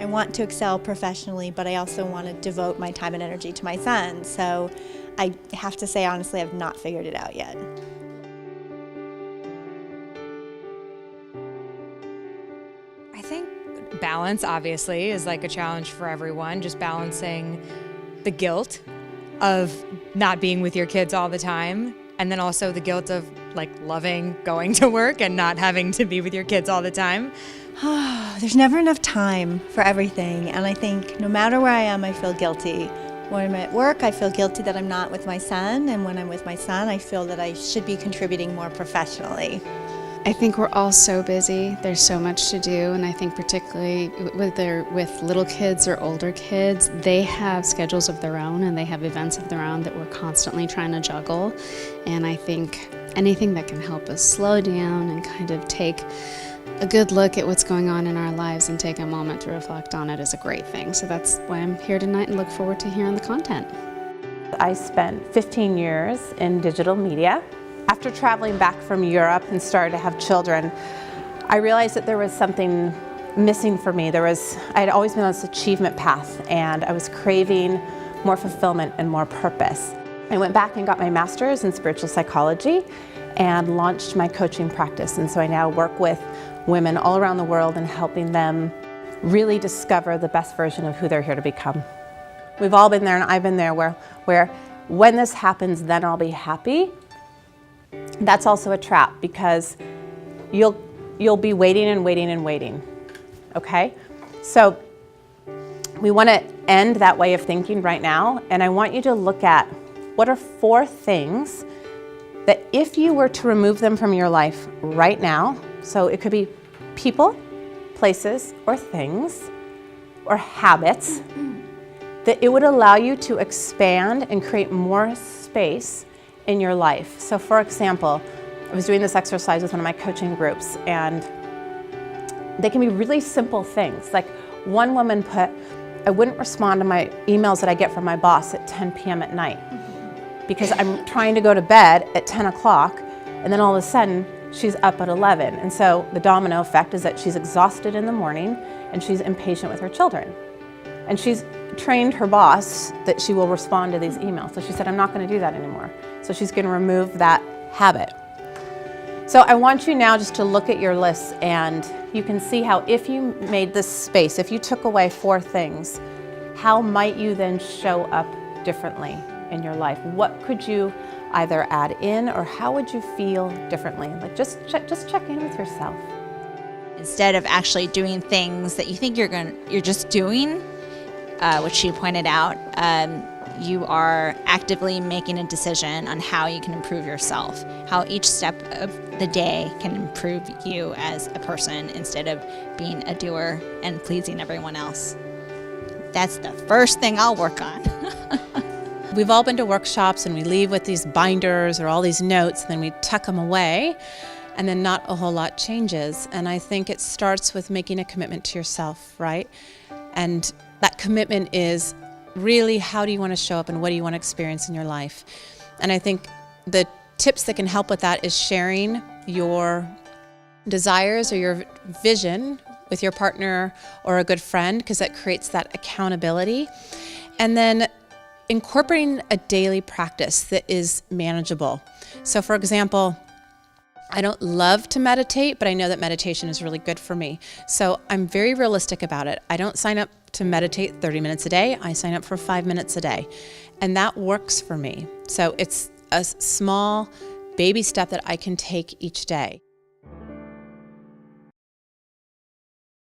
I want to excel professionally, but I also want to devote my time and energy to my son. So I have to say, honestly, I've not figured it out yet. I think balance, obviously, is like a challenge for everyone, just balancing the guilt of not being with your kids all the time, and then also the guilt of like loving going to work and not having to be with your kids all the time. There's never enough time for everything, and I think no matter where I am, I feel guilty. When I'm at work, I feel guilty that I'm not with my son, and when I'm with my son, I feel that I should be contributing more professionally. I think we're all so busy. There's so much to do, and I think particularly with little kids or older kids, they have schedules of their own and they have events of their own that we're constantly trying to juggle. And I think anything that can help us slow down and kind of take a good look at what's going on in our lives and take a moment to reflect on it is a great thing. So that's why I'm here tonight and look forward to hearing the content. I spent 15 years in digital media. After traveling back from Europe and started to have children, I realized that there was something missing for me. I had always been on this achievement path, and I was craving more fulfillment and more purpose. I went back and got my master's in spiritual psychology and launched my coaching practice. And so I now work with women all around the world and helping them really discover the best version of who they're here to become. We've all been there, and I've been there, where when this happens, then I'll be happy. That's also a trap, because you'll be waiting and waiting and waiting, okay? So we want to end that way of thinking right now, and I want you to look at what are 4 things that if you were to remove them from your life right now, so it could be people, places, or things, or habits, that it would allow you to expand and create more space in your life. So for example, I was doing this exercise with one of my coaching groups, and they can be really simple things. Like one woman put, I wouldn't respond to my emails that I get from my boss at 10 p.m. at night because I'm trying to go to bed at 10 o'clock, and then all of a sudden she's up at 11. And so the domino effect is that she's exhausted in the morning and she's impatient with her children. And she's trained her boss that she will respond to these emails. So she said, I'm not going to do that anymore. So she's going to remove that habit. So I want you now just to look at your list, and you can see how if you made this space, if you took away 4 things, how might you then show up differently in your life? What could you either add in, or how would you feel differently? Like just check in with yourself. Instead of actually doing things that you think you're just doing, which she pointed out, you are actively making a decision on how you can improve yourself, how each step of the day can improve you as a person instead of being a doer and pleasing everyone else. That's the first thing I'll work on. We've all been to workshops and we leave with these binders or all these notes, and then we tuck them away, and then not a whole lot changes. And I think it starts with making a commitment to yourself, right? And that commitment is really, how do you want to show up and what do you want to experience in your life? And I think the tips that can help with that is sharing your desires or your vision with your partner or a good friend, because that creates that accountability. And then incorporating a daily practice that is manageable. So for example, I don't love to meditate, but I know that meditation is really good for me. So I'm very realistic about it. I don't sign up to meditate 30 minutes a day. I sign up for 5 minutes a day. And that works for me. So it's a small baby step that I can take each day.